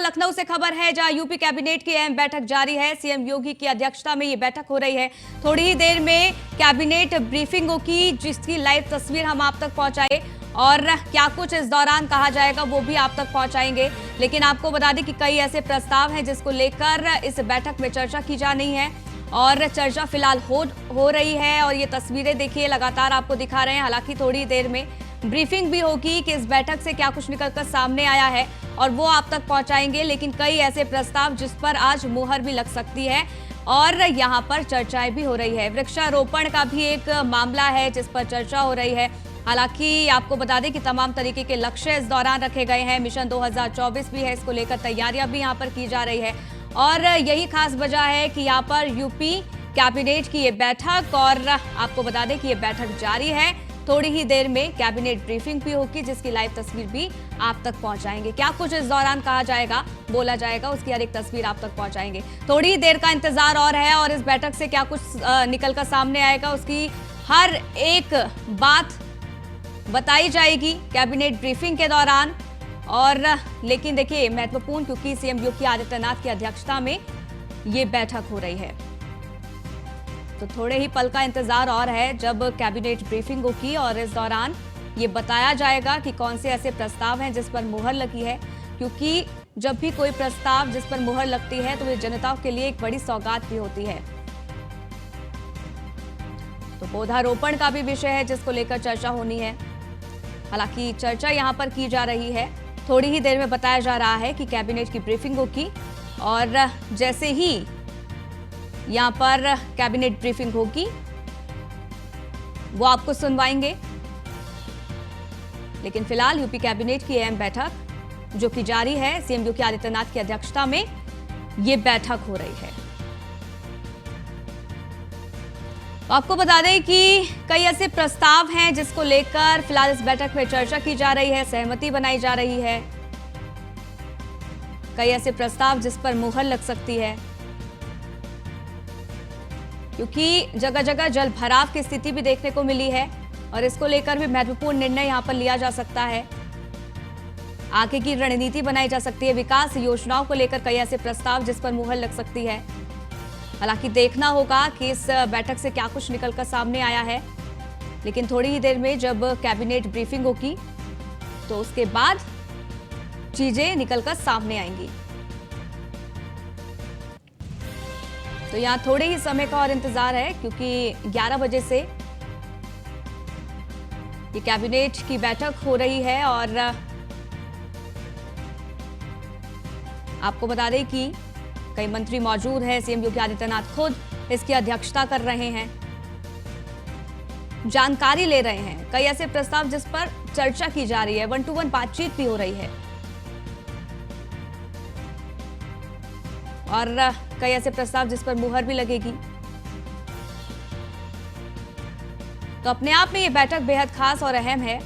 लखनऊ से खबर है जहां यूपी कैबिनेट की अहम बैठक जारी है। सीएम योगी की अध्यक्षता में ये बैठक हो रही है। थोड़ी ही देर में कैबिनेट ब्रीफिंग होगी जिसकी लाइव तस्वीर हम आप तक पहुंचाए और क्या कुछ इस दौरान कहा जाएगा वो भी आप तक पहुंचाएंगे। लेकिन आपको बता दें कि कई ऐसे प्रस्ताव हैं जिसको लेकर इस बैठक में चर्चा की जानी है और चर्चा फिलहाल हो रही है और ये तस्वीरें देखिए लगातार आपको दिखा रहे हैं। हालांकि थोड़ी देर में ब्रीफिंग भी होगी कि इस बैठक से क्या कुछ निकलकर सामने आया है और वो आप तक पहुंचाएंगे। लेकिन कई ऐसे प्रस्ताव जिस पर आज मुहर भी लग सकती है और यहाँ पर चर्चाएं भी हो रही है। वृक्षारोपण का भी एक मामला है जिस पर चर्चा हो रही है। हालांकि आपको बता दें कि तमाम तरीके के लक्ष्य इस दौरान रखे गए हैं। मिशन 2024 भी है, इसको लेकर तैयारियां भी यहाँ पर की जा रही है और यही खास वजह है कि यहाँ पर यूपी कैबिनेट की ये बैठक और आपको बता दें कि ये बैठक जारी है। थोड़ी ही देर में कैबिनेट ब्रीफिंग भी होगी जिसकी लाइव तस्वीर भी आप तक पहुंचाएंगे। क्या कुछ इस दौरान कहा जाएगा, बोला जाएगा, उसकी हर एक तस्वीर आप तक पहुंचाएंगे। थोड़ी ही देर का इंतजार और है और इस बैठक से क्या कुछ निकलकर सामने आएगा उसकी हर एक बात बताई जाएगी कैबिनेट ब्रीफिंग के दौरान। और लेकिन देखिए महत्वपूर्ण क्योंकि सीएम योगी आदित्यनाथ की अध्यक्षता में ये बैठक हो रही है तो थोड़े ही पल का इंतजार और है जब कैबिनेट ब्रीफिंग होगी और इस दौरान ये बताया जाएगा कि कौन से ऐसे प्रस्ताव हैं जिस पर मुहर लगी है। क्योंकि जब भी कोई प्रस्ताव जिस पर मुहर लगती है तो ये जनता के लिए एक बड़ी सौगात भी होती है। तो पौधारोपण का भी विषय है जिसको लेकर चर्चा होनी है। हालांकि चर्चा यहां पर की जा रही है। थोड़ी ही देर में बताया जा रहा है कि कैबिनेट की ब्रीफिंग होगी और जैसे ही यहां पर कैबिनेट ब्रीफिंग होगी वो आपको सुनवाएंगे। लेकिन फिलहाल यूपी कैबिनेट की अहम बैठक जो कि जारी है, सीएम योगी आदित्यनाथ की अध्यक्षता में ये बैठक हो रही है। तो आपको बता दें कि कई ऐसे प्रस्ताव हैं जिसको लेकर फिलहाल इस बैठक में चर्चा की जा रही है, सहमति बनाई जा रही है। कई ऐसे प्रस्ताव जिस पर मुहर लग सकती है क्योंकि जगह जगह जल भराव की स्थिति भी देखने को मिली है और इसको लेकर भी महत्वपूर्ण निर्णय यहां पर लिया जा सकता है। आगे की रणनीति बनाई जा सकती है। विकास योजनाओं को लेकर कई ऐसे प्रस्ताव जिस पर मुहर लग सकती है। हालांकि देखना होगा कि इस बैठक से क्या कुछ निकलकर सामने आया है। लेकिन थोड़ी ही देर में जब कैबिनेट ब्रीफिंग होगी तो उसके बाद चीजें निकलकर सामने आएंगी। तो यहां थोड़े ही समय का और इंतजार है क्योंकि 11 बजे से ये कैबिनेट की बैठक हो रही है और आपको बता दें कि कई मंत्री मौजूद हैं। सीएम योगी आदित्यनाथ खुद इसकी अध्यक्षता कर रहे हैं, जानकारी ले रहे हैं। कई ऐसे प्रस्ताव जिस पर चर्चा की जा रही है, 1-to-1 बातचीत भी हो रही है और कई ऐसे प्रस्ताव जिस पर मुहर भी लगेगी। तो अपने आप में ये बैठक बेहद खास और अहम है।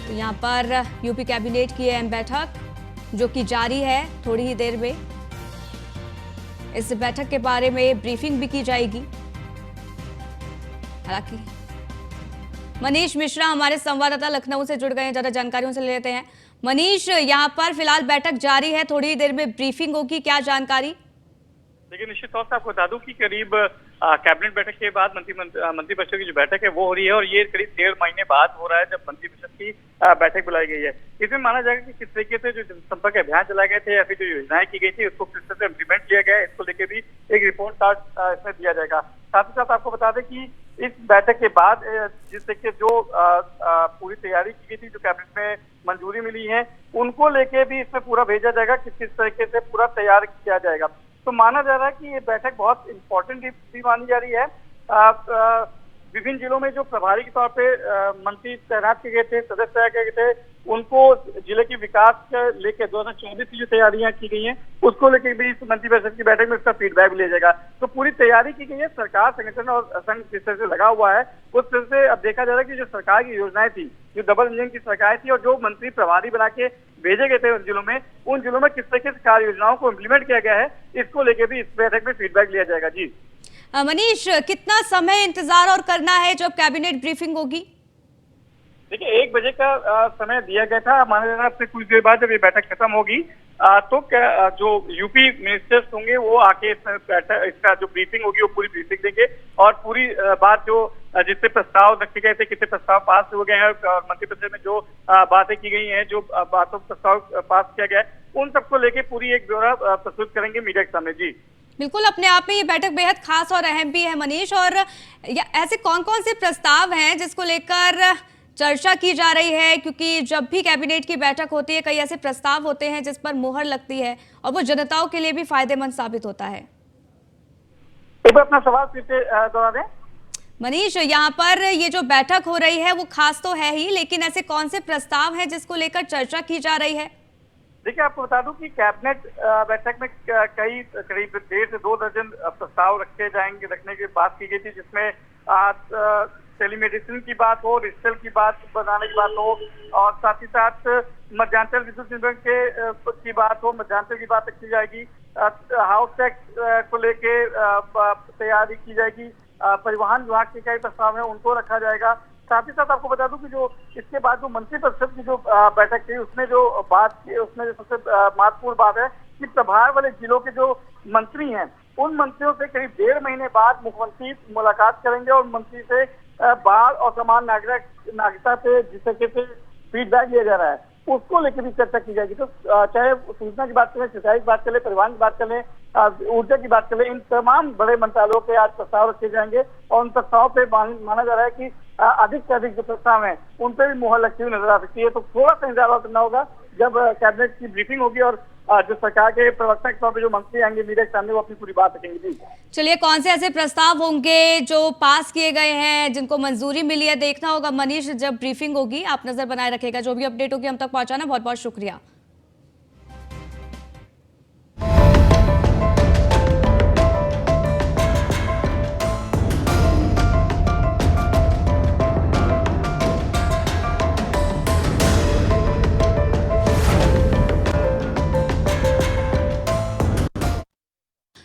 तो यहां पर यूपी कैबिनेट की अहम बैठक जो कि जारी है। थोड़ी ही देर में इस बैठक के बारे में ब्रीफिंग भी की जाएगी। हालांकि मनीष मिश्रा हमारे संवाददाता लखनऊ से जुड़ गए हैं, ज्यादा जानकारी उनसे ले लेते हैं। मनीष, यहाँ पर फिलहाल बैठक जारी है, थोड़ी ही देर में ब्रीफिंग होगी, क्या जानकारी? देखिए निश्चित तौर से आपको बता दूं कि करीब कैबिनेट बैठक के बाद मंत्रिपरिषद की जो बैठक है वो हो रही है और ये करीब 1.5 महीने बाद हो रहा है जब मंत्रिपरिषद की बैठक बुलाई गई है। इसमें माना जाएगा कि किस तरीके से जो जनसंपर्क अभियान चलाए गए थे या फिर जो योजनाएं की गई थी उसको किस तरह से इम्प्लीमेंट किया गया है, इसको लेकर भी एक रिपोर्ट कार्ड इसमें दिया जाएगा। साथ ही साथ आपको बता दें कि इस बैठक के बाद जिस तरीके जो पूरी तैयारी की गई थी, जो कैबिनेट में मंजूरी मिली है, उनको लेके भी इसमें पूरा भेजा जाएगा कि किस तरीके से पूरा तैयार किया जाएगा। तो माना जा रहा है कि ये बैठक बहुत इंपॉर्टेंट भी मानी जा रही है। विभिन्न जिलों में जो प्रभारी के तौर पे मंत्री तैनात किए गए थे, सदस्य तैयार किए गए थे, उनको जिले के विकास के लेके 2024 की जो तैयारियां की गई हैं उसको लेके भी इस मंत्रिपरिषद की बैठक में उसका फीडबैक भी लिया जाएगा। तो पूरी तैयारी की गई है। सरकार, संगठन और संघ जिस तरह से लगा हुआ है उस तरह से अब देखा जा रहा है कि जो सरकार की योजनाएं थी, जो डबल इंजन की सरकार थी और जो मंत्री प्रभारी बना के भेजे गए थे उन जिलों में किस तरीके से कार्य योजनाओं को इम्प्लीमेंट किया गया है, इसको लेके भी इस बैठक में फीडबैक लिया जाएगा। जी मनीष, कितना समय इंतजार और करना है जब कैबिनेट ब्रीफिंग होगी? देखिए 1 बजे का समय दिया गया था। माना जा रहा है कुछ देर बाद जब ये बैठक खत्म होगी तो क्या जो यूपी मिनिस्टर्स होंगे वो आके इसमें बैठक इसका जो ब्रीफिंग होगी वो पूरी ब्रीफिंग देंगे और पूरी बात जो जितने प्रस्ताव रखे गए थे, कितने प्रस्ताव पास हो गए हैं और मंत्रिपरिषद में जो बातें की गई हैं, जो बातों प्रस्ताव पास किया गया है, उन सबको लेके पूरी एक ब्यौरा प्रस्तुत करेंगे मीडिया के सामने। जी बिल्कुल, अपने आप में ये बैठक बेहद खास और अहम भी है मनीष। और ऐसे कौन कौन से प्रस्ताव हैं जिसको लेकर चर्चा की जा रही है, क्योंकि जब भी कैबिनेट की बैठक होती है कई ऐसे प्रस्ताव होते हैं जिस पर मुहर लगती है और वो जनताओं के लिए भी फायदेमंद साबित होता है। एक बार अपना सवाल फिर से दोहरा दें मनीष। यहाँ पर ये जो बैठक हो रही है वो खास तो है ही, लेकिन ऐसे कौन से प्रस्ताव हैं जिसको लेकर चर्चा की जा रही है? देखिए आपको बता दूं कि कैबिनेट बैठक में कई करीब 1.5 से 2 दर्जन प्रस्ताव रखने की बात की गई थी, जिसमें टेलीमेडिसिन की बात हो, डिजिटल की बात बनाने की बात हो और साथ ही साथ मध्यांचल विद्युत निगम की बात हो, मध्यांचल की बात रखी जाएगी। हाउस टैक्स को लेके तैयारी की जाएगी। परिवहन विभाग के कई प्रस्ताव हैं उनको रखा जाएगा। साथ ही साथ आपको बता दूं कि जो इसके बाद जो मंत्रिपरिषद की जो बैठक थी उसमें जो बात की, उसमें जो सबसे महत्वपूर्ण बात है कि प्रभार वाले जिलों के जो मंत्री हैं उन मंत्रियों से करीब 1.5 महीने बाद मुख्यमंत्री मुलाकात करेंगे और मंत्री से बाढ़ और समान नागरिकता पे जिस तरीके से फीडबैक लिया जा रहा है उसको लेकर भी चर्चा की जाएगी। तो चाहे सूचना की बात करें, सिंचाई की बात करें, परिवहन की बात करें, ऊर्जा की बात करें, इन तमाम बड़े मंत्रालयों के आज प्रस्ताव रखे जाएंगे और उन प्रस्ताव पे माना जा रहा है कि अधिक से अधिक जो प्रस्ताव हैं उन पर भी मुहर लगती हुई नजर आ सकती है। तो थोड़ा सा इंतजार करना होगा जब कैबिनेट की ब्रीफिंग होगी और जो सरकार के प्रवक्ता के तौर पर जो मंत्री आएंगे मीडिया के सामने वो अपनी पूरी बात रखेंगे। जी चलिए, कौन से ऐसे प्रस्ताव होंगे जो पास किए गए हैं, जिनको मंजूरी मिली है, देखना होगा मनीष जब ब्रीफिंग होगी। आप नजर बनाए रखेगा, जो भी अपडेट होगी हम तक पहुंचाना। बहुत बहुत शुक्रिया।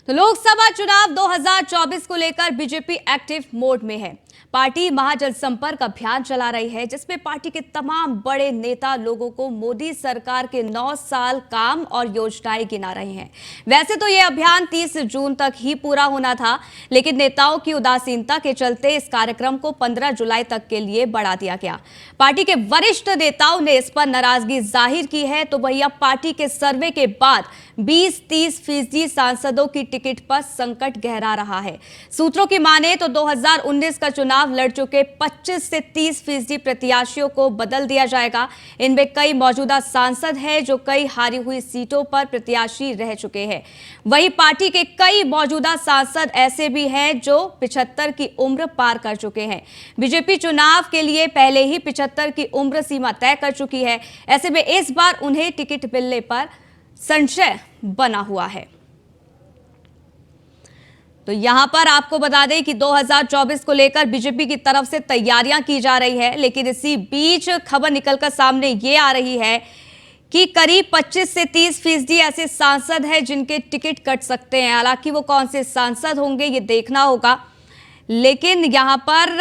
तो लोकसभा चुनाव 2024 को लेकर बीजेपी एक्टिव मोड में है। पार्टी महाजन संपर्क अभियान चला रही है, जिसमें पार्टी के तमाम बड़े नेता लोगों को मोदी सरकार के 9 साल काम और योजनाएं गिना रहे हैं। वैसे तो यह अभियान 30 जून तक ही पूरा होना था, लेकिन नेताओं की उदासीनता के चलते इस कार्यक्रम को 15 जुलाई तक के लिए बढ़ा दिया गया। पार्टी के वरिष्ठ नेताओं ने इस पर नाराजगी जाहिर की है। तो वही अब पार्टी के सर्वे के बाद 20-30% सांसदों की टिकट पर संकट गहरा रहा है। सूत्रों की माने तो 2019 का चुनाव लड़ चुके 25 से 30% प्रत्याशियों को बदल दिया जाएगा। इनमें कई मौजूदा सांसद हैं जो कई हारी हुई सीटों पर प्रत्याशी रह चुके हैं। वहीं पार्टी के कई मौजूदा सांसद ऐसे भी हैं जो 75 की उम्र पार कर चुके हैं। बीजेपी चुनाव के लिए पहले ही 75 की उम्र सीमा तय कर चुकी है। ऐसे में इस बार उन्हें टिकट मिलने पर संशय बना हुआ है। तो यहां पर आपको बता दें कि 2024 को लेकर बीजेपी की तरफ से तैयारियां की जा रही है, लेकिन इसी बीच खबर निकलकर सामने ये आ रही है कि करीब 25 से 30% ऐसे सांसद हैं जिनके टिकट कट सकते हैं। हालांकि वो कौन से सांसद होंगे ये देखना होगा, लेकिन यहां पर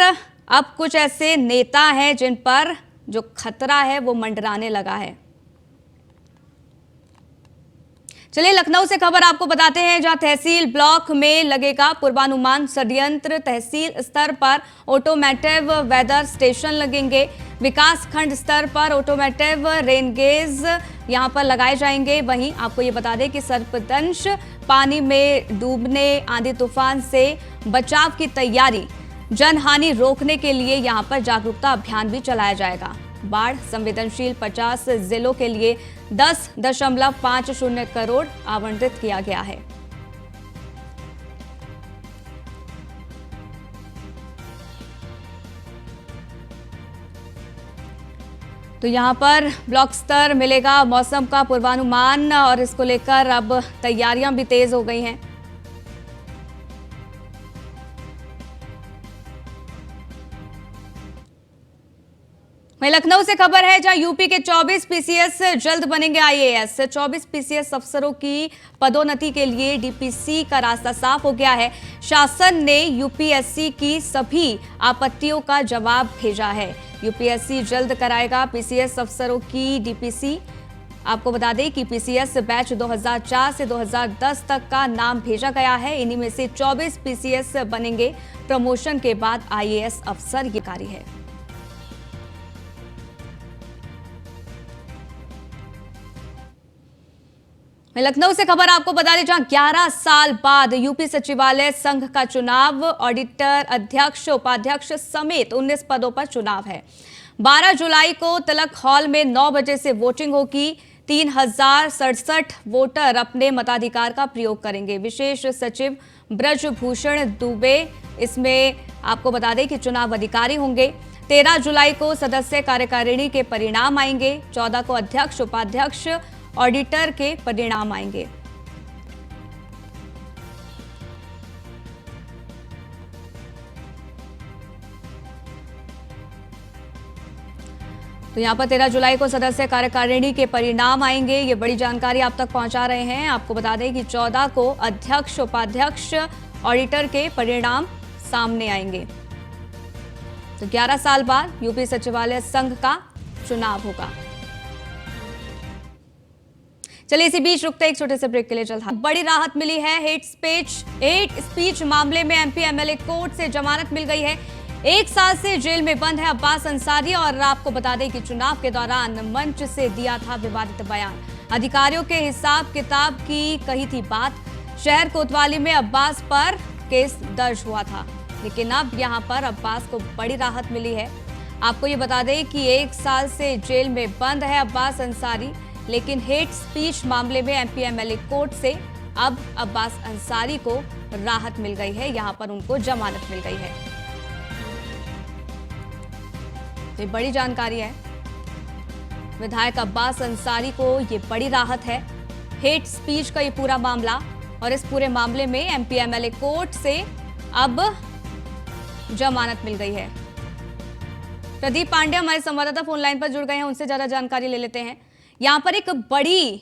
अब कुछ ऐसे नेता हैं जिन पर जो खतरा है वो मंडराने लगा है। चलिए लखनऊ से खबर आपको बताते हैं, जहां तहसील ब्लॉक में लगेगा पूर्वानुमान षड्यंत्र। तहसील स्तर पर ऑटोमेटिव वेदर स्टेशन लगेंगे। विकास खंड स्तर पर ऑटोमेटिव रेनगेज यहां पर लगाए जाएंगे। वहीं आपको ये बता दें कि सर्पदंश, पानी में डूबने, आंधी तूफान से बचाव की तैयारी, जनहानि रोकने के लिए यहां पर जागरूकता अभियान भी चलाया जाएगा। बाढ़ संवेदनशील 50 जिलों के लिए 10.50 करोड़ आवंटित किया गया है। तो यहां पर ब्लॉक स्तर मिलेगा मौसम का पूर्वानुमान और इसको लेकर अब तैयारियां भी तेज हो गई हैं। वहीं लखनऊ से खबर है, जहां यूपी के 24 पीसीएस जल्द बनेंगे आईएएस। 24 पीसीएस अफसरों की पदोन्नति के लिए डीपीसी का रास्ता साफ हो गया है। शासन ने यूपीएससी की सभी आपत्तियों का जवाब भेजा है। यूपीएससी जल्द कराएगा पीसीएस अफसरों की डीपीसी। आपको बता दें कि पीसीएस बैच 2004 से 2010 तक का नाम भेजा गया है। इन्हीं में से 24 पीसीएस बनेंगे। प्रमोशन के बाद आईएएस अफसर ये कार्य है। लखनऊ से खबर आपको बता दें, जहां 11 साल बाद यूपी सचिवालय संघ का चुनाव, ऑडिटर, अध्यक्ष, उपाध्यक्ष समेत 19 पदों पर चुनाव है। 12 जुलाई को तिलक हॉल में 9 बजे से वोटिंग होगी। 3067 वोटर अपने मताधिकार का प्रयोग करेंगे। विशेष सचिव ब्रजभूषण दुबे इसमें आपको बता दें कि चुनाव अधिकारी होंगे। 13 जुलाई को सदस्य कार्यकारिणी के परिणाम आएंगे। 14 को अध्यक्ष, उपाध्यक्ष, ऑडिटर के परिणाम आएंगे। तो यहां पर 13 जुलाई को सदस्य कार्यकारिणी के परिणाम आएंगे। ये बड़ी जानकारी आप तक पहुंचा रहे हैं। आपको बता दें कि 14 को अध्यक्ष, उपाध्यक्ष, ऑडिटर के परिणाम सामने आएंगे। तो 11 साल बाद यूपी सचिवालय संघ का चुनाव होगा। चलिए इसी बीच रुकते एक छोटे से ब्रेक के लिए चलता। बड़ी राहत मिली है। हेट स्पीच मामले में एमपी एमएलए कोर्ट से जमानत मिल गई है। 1 साल से जेल में बंद है अब्बास अंसारी। और आपको बता दें कि चुनाव के दौरान मंच से दिया था विवादित बयान। अधिकारियों के हिसाब किताब की कही थी बात। शहर कोतवाली में अब्बास पर केस दर्ज हुआ था, लेकिन अब यहां पर अब्बास को बड़ी राहत मिली है। आपको ये बता दें कि 1 साल से जेल में बंद है अब्बास अंसारी, लेकिन हेट स्पीच मामले में एमपी एमएलए कोर्ट से अब अब्बास अंसारी को राहत मिल गई है। यहां पर उनको जमानत मिल गई है। ये बड़ी जानकारी है। विधायक अब्बास अंसारी को ये बड़ी राहत है। हेट स्पीच का ये पूरा मामला, और इस पूरे मामले में एमपी एमएलए कोर्ट से अब जमानत मिल गई है। प्रदीप पांडे हमारे संवाददाता फोन लाइन पर जुड़ गए हैं, उनसे ज्यादा जानकारी ले लेते हैं। यहाँ पर एक बड़ी,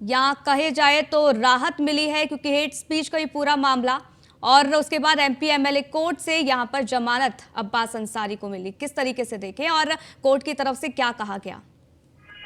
यहाँ कहे जाए तो राहत मिली है, क्योंकि हेट स्पीच का ये पूरा मामला, और उसके बाद एमपी एमएलए कोर्ट से यहाँ पर जमानत अब्बास अंसारी को मिली। किस तरीके से देखें और कोर्ट की तरफ से क्या कहा गया?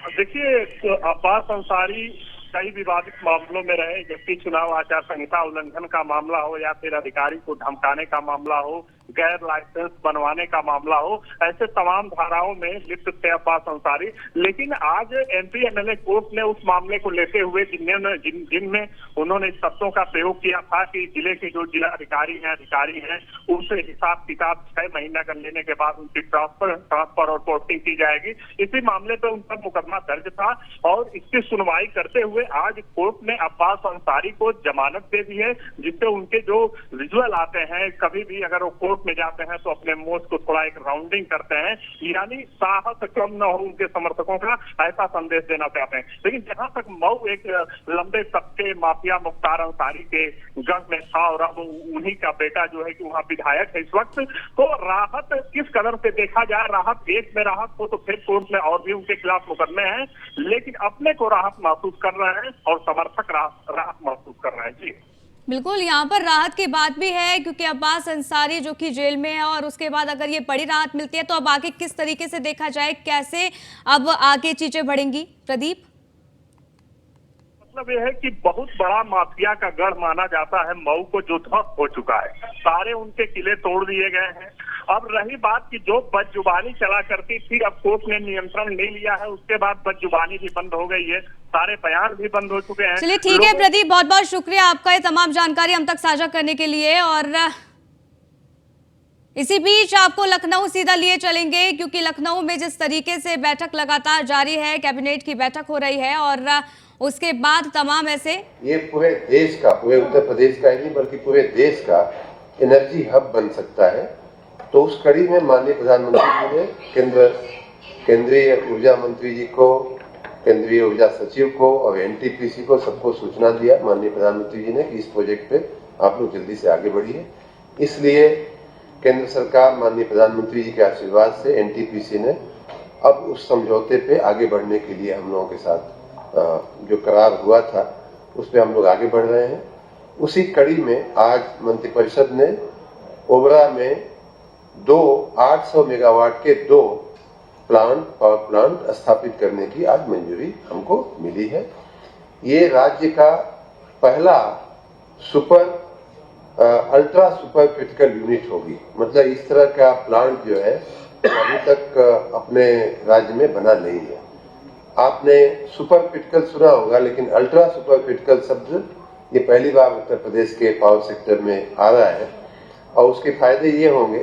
देखिए, तो अब्बास अंसारी कई विवादित मामलों में रहे, जबकि चुनाव आचार संहिता उल्लंघन का मामला हो या फिर अधिकारी को धमकाने का मामला हो, गैर लाइसेंस बनवाने का मामला हो, ऐसे तमाम धाराओं में लिप्त थे अब्बास अंसारी। लेकिन आज एमपी एमएलए कोर्ट ने उस मामले को लेते हुए जिनमें उन्होंने शब्दों का प्रयोग किया था कि जिले के जो जिला अधिकारी हैं उनसे हिसाब किताब 6 महीना कर लेने के बाद उनकी ट्रांसफर और पोस्टिंग की जाएगी। इसी मामले पर उन पर मुकदमा दर्ज था, और इसकी सुनवाई करते हुए आज कोर्ट ने अब्बास अंसारी को जमानत दे दी है, जिससे उनके जो विजुअल आते हैं, कभी भी अगर वो कोर्ट में जाते हैं तो अपने मोच को थोड़ा एक राउंडिंग करते हैं, यानी साहस कम न हो उनके समर्थकों का, ऐसा संदेश देना चाहते हैं। लेकिन जहां तक मऊ एक लंबे सबके माफिया मुख्तार अंसारी के गढ़ में था, और अब उन्हीं का बेटा जो है कि वहाँ विधायक है इस वक्त, तो राहत किस कदर से देखा जाए, राहत एक में राहत हो तो फिर कोर्ट में और भी उनके खिलाफ मुकदमे हैं, लेकिन अपने को राहत महसूस कर रहे हैं और समर्थक राहत महसूस कर रहे हैं। जी बिल्कुल, यहाँ पर राहत की बात भी है, क्योंकि अब्बास अंसारी जो कि जेल में है, और उसके बाद अगर ये बड़ी राहत मिलती है तो अब आगे किस तरीके से देखा जाए, कैसे अब आगे चीजें बढ़ेंगी? प्रदीप, मतलब यह है कि बहुत बड़ा माफिया का गढ़ माना जाता है मऊ को, जो ध्वस्त हो चुका है। सारे उनके किले तोड़ दिए गए हैं। अब रही बात की जो बदजुबानी चला करती थी, अब कोर्ट ने नियंत्रण ले लिया है, उसके बाद बदजुबानी भी बंद हो गई है, सारे बयान भी बंद हो चुके हैं। चलिए ठीक है प्रदीप, बहुत बहुत शुक्रिया आपका ये तमाम जानकारी हम तक साझा करने के लिए। और इसी बीच आपको लखनऊ सीधा लिए चलेंगे, क्योंकि लखनऊ में जिस तरीके से बैठक लगातार जारी है, कैबिनेट की बैठक हो रही है, और उसके बाद तमाम ऐसे ये पूरे देश का, पूरे उत्तर प्रदेश का ही नहीं बल्कि पूरे देश का एनर्जी हब बन सकता है। तो उस कड़ी में माननीय प्रधानमंत्री जी ने केंद्रीय ऊर्जा मंत्री जी को, केंद्रीय ऊर्जा सचिव को और एनटीपीसी को सबको सूचना दिया माननीय प्रधानमंत्री जी ने कि इस प्रोजेक्ट पे आप लोग जल्दी से आगे बढ़िए। इसलिए केंद्र सरकार माननीय प्रधानमंत्री जी के आशीर्वाद से एनटीपीसी ने अब उस समझौते पे आगे बढ़ने के लिए हम लोगों के साथ जो करार हुआ था उस पे हम लोग आगे बढ़ रहे हैं। उसी कड़ी में आज मंत्रिपरिषद ने ओबरा में 800 मेगावाट के 2 पावर प्लांट स्थापित करने की आज मंजूरी हमको मिली है। ये राज्य का पहला अल्ट्रा सुपर क्रिटिकल यूनिट होगी। मतलब इस तरह का प्लांट जो है अभी तक अपने राज्य में बना नहीं है। आपने सुपर क्रिटिकल सुना होगा, लेकिन अल्ट्रा सुपर क्रिटिकल शब्द ये पहली बार उत्तर प्रदेश के पावर सेक्टर में आ रहा है। और उसके फायदे ये होंगे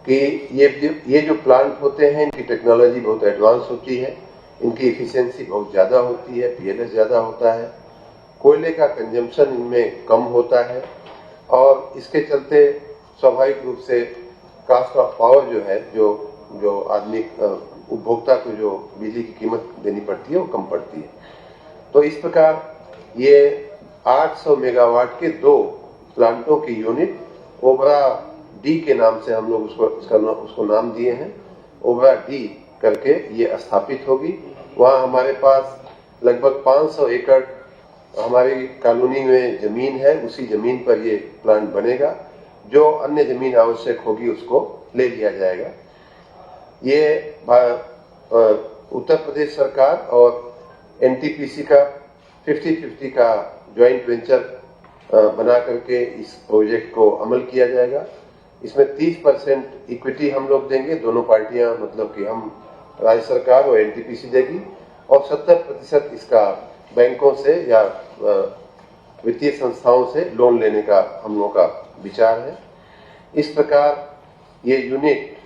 कि ये जो प्लांट होते हैं, इनकी टेक्नोलॉजी बहुत एडवांस होती है, इनकी एफिशिएंसी बहुत ज़्यादा होती है, पीएलएस ज़्यादा होता है, कोयले का कंजम्पशन इनमें कम होता है और इसके चलते स्वाभाविक रूप से कास्ट ऑफ पावर जो है, जो आदमी उपभोक्ता को जो बिजली की कीमत देनी पड़ती है वो कम पड़ती है। तो इस प्रकार ये 800 मेगावाट के 2 प्लांटों की यूनिट ओबरा डी के नाम से हम लोग उसको नाम दिए हैं। ओबरा डी करके ये स्थापित होगी। वहाँ हमारे पास लगभग 500 एकड़ हमारी कॉलोनी में जमीन है। उसी जमीन पर ये प्लांट बनेगा। जो अन्य जमीन आवश्यक होगी उसको ले लिया जाएगा। ये उत्तर प्रदेश सरकार और एनटीपीसी का 50-50 का ज्वाइंट वेंचर बना करके इस प्रोजेक्ट को अमल किया जाएगा। इसमें 30% इक्विटी हम लोग देंगे, दोनों पार्टियां, मतलब कि हम, राज्य सरकार और एनटीपीसी देगी, और 70% इसका बैंकों से या वित्तीय संस्थाओं से लोन लेने का हम लोगों का विचार है। इस प्रकार ये यूनिट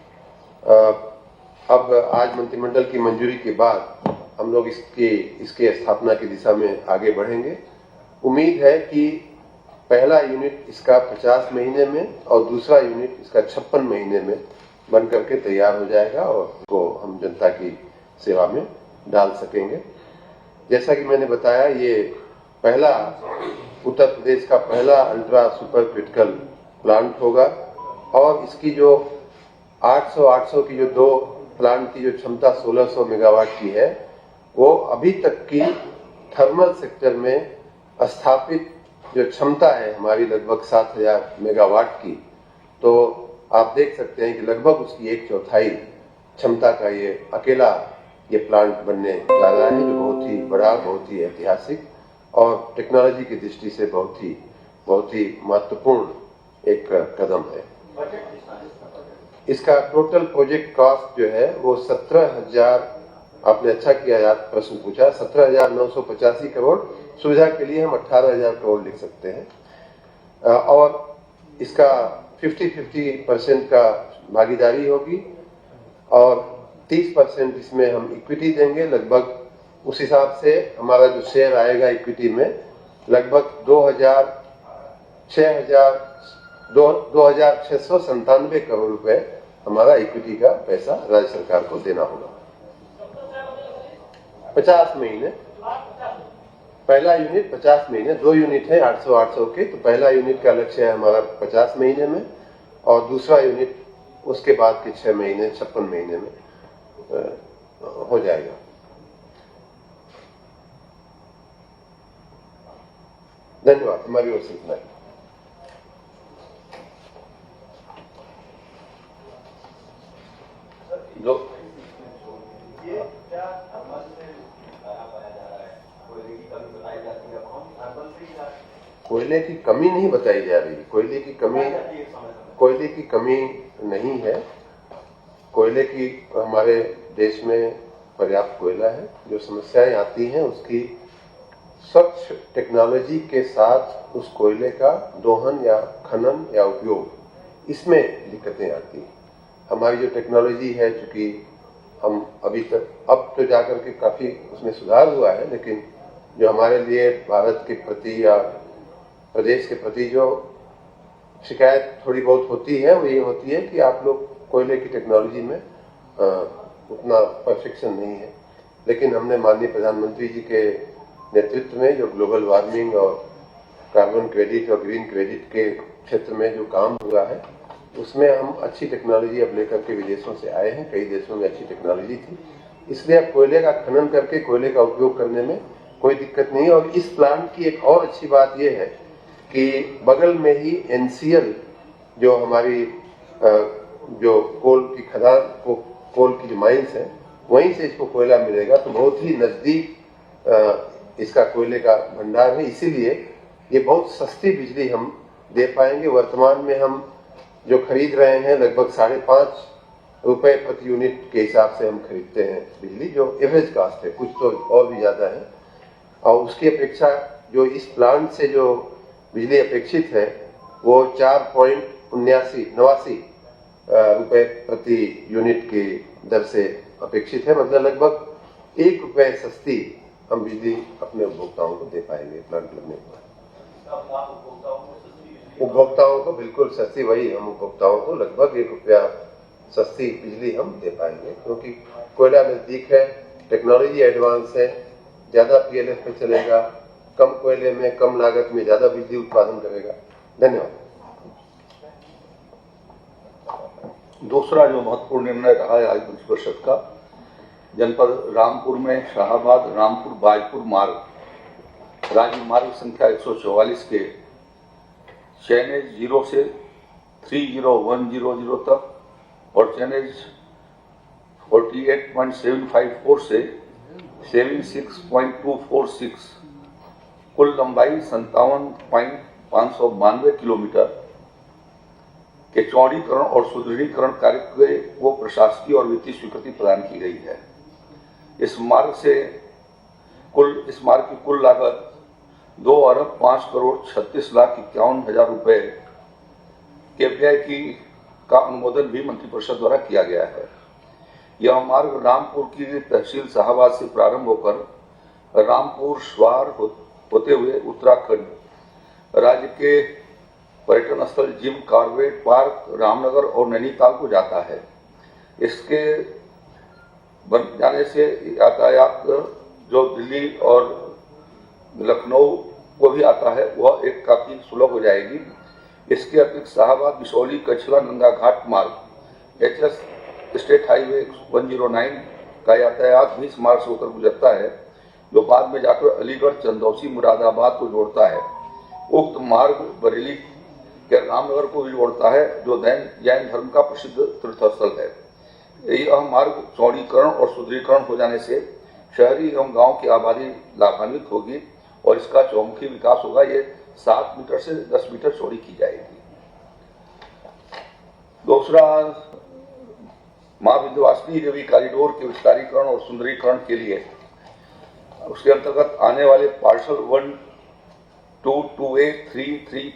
अब आज मंत्रिमंडल की मंजूरी के बाद हम लोग इसके स्थापना की दिशा में आगे बढ़ेंगे। उम्मीद है कि पहला यूनिट इसका 50 महीने में और दूसरा यूनिट इसका 56 महीने में बन करके तैयार हो जाएगा और उसको हम जनता की सेवा में डाल सकेंगे। जैसा कि मैंने बताया, ये पहला उत्तर प्रदेश का पहला अल्ट्रा सुपर क्रिटिकल प्लांट होगा और इसकी जो 800 की जो 2 प्लांट की जो क्षमता 1600 मेगावाट की है, वो अभी तक की थर्मल सेक्टर में स्थापित जो क्षमता है हमारी लगभग 7000 मेगावाट की। तो आप देख सकते हैं कि लगभग उसकी 1/4 क्षमता का ये अकेला प्लांट बनने जा रहा है, जो बहुत ही बड़ा, बहुत ही ऐतिहासिक और टेक्नोलॉजी की दृष्टि से बहुत ही महत्वपूर्ण एक कदम है। इसका टोटल प्रोजेक्ट कॉस्ट जो है वो 17,000, आपने अच्छा किया याद प्रश्न पूछा, 17,985 करोड़। सुविधा के लिए हम 18,000 करोड़ लिख सकते हैं और इसका 50-50% का भागीदारी होगी और 30% इसमें हम इक्विटी देंगे। लगभग उस हिसाब से हमारा जो शेयर आएगा इक्विटी में लगभग 2,697 करोड़ रुपए हमारा इक्विटी का पैसा राज्य सरकार को देना होगा। 50 महीने, पहला यूनिट 50 महीने, 2 यूनिट है 800 के, तो पहला यूनिट का लक्ष्य है हमारा 50 महीने में और दूसरा यूनिट उसके बाद के 6 महीने 56 महीने में हो जाएगा। धन्यवाद। हमारी ओर से इतना ही। कोयले की कमी नहीं बताई जा रही। कोयले की कमी नहीं है। कोयले की हमारे देश में पर्याप्त कोयला है। जो समस्याएं आती हैं उसकी स्वच्छ टेक्नोलॉजी के साथ उस कोयले का दोहन या खनन या उपयोग, इसमें दिक्कतें आती हैं। हमारी जो टेक्नोलॉजी है, चूंकि हम अभी तक, अब तो जाकर के काफी उसमें सुधार हुआ है, लेकिन जो हमारे लिए भारत के प्रति या प्रदेश के प्रति जो शिकायत थोड़ी बहुत होती है वो ये होती है कि आप लोग कोयले की टेक्नोलॉजी में उतना परफेक्शन नहीं है। लेकिन हमने माननीय प्रधानमंत्री जी के नेतृत्व में जो ग्लोबल वार्मिंग और कार्बन क्रेडिट और ग्रीन क्रेडिट के क्षेत्र में जो काम हुआ है, उसमें हम अच्छी टेक्नोलॉजी अब लेकर के विदेशों से आए हैं। कई देशों में अच्छी टेक्नोलॉजी थी, इसलिए अब कोयले का खनन करके कोयले का उपयोग करने में कोई दिक्कत नहीं है। और इस प्लांट की एक और अच्छी बात यह है कि बगल में ही NCL जो हमारी जो कोल की खदान, कोल की जो माइंस है, वहीं से इसको कोयला मिलेगा, तो बहुत ही नजदीक इसका कोयले का भंडार है। इसीलिए ये बहुत सस्ती बिजली हम दे पाएंगे। वर्तमान में हम जो खरीद रहे हैं लगभग 5.5 रुपए प्रति यूनिट के हिसाब से हम खरीदते हैं बिजली, जो एवरेज कास्ट है, कुछ तो और भी ज्यादा है। और उसकी अपेक्षा जो इस प्लांट से जो बिजली अपेक्षित है वो 4.89 रुपए प्रति यूनिट की दर से अपेक्षित है। मतलब लगभग 1 रुपए सस्ती हम बिजली अपने उपभोक्ताओं को दे पाएंगे प्लांट लगने के बाद। उपभोक्ताओं को बिल्कुल सस्ती, वही हम उपभोक्ताओं को लगभग 1 रुपया सस्ती बिजली हम दे पाएंगे, क्योंकि कोयला नजदीक है, टेक्नोलॉजी एडवांस है, ज्यादा पीएलएफ पे चलेगा, कम कोयले में कम लागत में ज्यादा बिजली उत्पादन करेगा। धन्यवाद। दूसरा जो महत्वपूर्ण निर्णय रहा है आज मंत्रिपरिषद का, जनपद रामपुर में शाहाबाद रामपुर बाजपुर मार्ग राज्य मार्ग संख्या 144 के चैनेज 0 से 30100 तक और चैनेज 48.754 से 76.246 कुल लंबाई 57.592 किलोमीटर के चौड़ीकरण और सुदृढ़ीकरण कार्य को प्रशासकीय और वित्तीय स्वीकृति प्रदान की गई है। इस मार्ग की कुल लागत 2,05,36,51,000 रुपए के व्यय का अनुमोदन भी मंत्रिपरिषद द्वारा किया गया है। यह मार्ग रामपुर की तहसील शाहाबाद से प्रारंभ होकर रामपुर स्वार होते हुए उत्तराखंड राज्य के पर्यटन स्थल जिम कॉर्बेट पार्क रामनगर और नैनीताल को जाता है। इसके बन जाने से यातायात जो दिल्ली और लखनऊ को भी आता है वह एक काफी सुलभ हो जाएगी। इसके अतिरिक्त शाहाबाद बिशौली कछला गंगा घाट मार्ग HS स्टेट हाईवे 109 का यातायात भी इस मार्ग से होकर गुजरता है, जो बाद में जाकर अलीगढ़ चंदौसी मुरादाबाद को जोड़ता है। उक्त मार्ग बरेली के रामनगर को भी जोड़ता है, जो जैन धर्म का प्रसिद्ध तीर्थस्थल है। यह मार्ग चौड़ीकरण और सुदृढ़ीकरण हो जाने से शहरी एवं गांव की आबादी लाभान्वित होगी और इसका चौमुखी विकास होगा। ये 7 मीटर से 10 मीटर चौड़ी की जाएगी। दूसरा, मां विंध्यवासिनी देवी कॉरिडोर के विस्तारीकरण और सुंदरीकरण के लिए उसके अंतर्गत आने वाले पार्सल 1, 2, 2A, 3, 3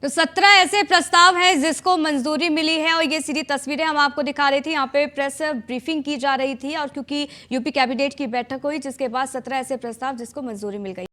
तो 17 ऐसे प्रस्ताव हैं जिसको मंजूरी मिली है और ये सीधी तस्वीरें हम आपको दिखा रहे थे। यहाँ पे प्रेस ब्रीफिंग की जा रही थी और क्योंकि यूपी कैबिनेट की बैठक हुई जिसके बाद 17 ऐसे प्रस्ताव जिसको मंजूरी मिल गई।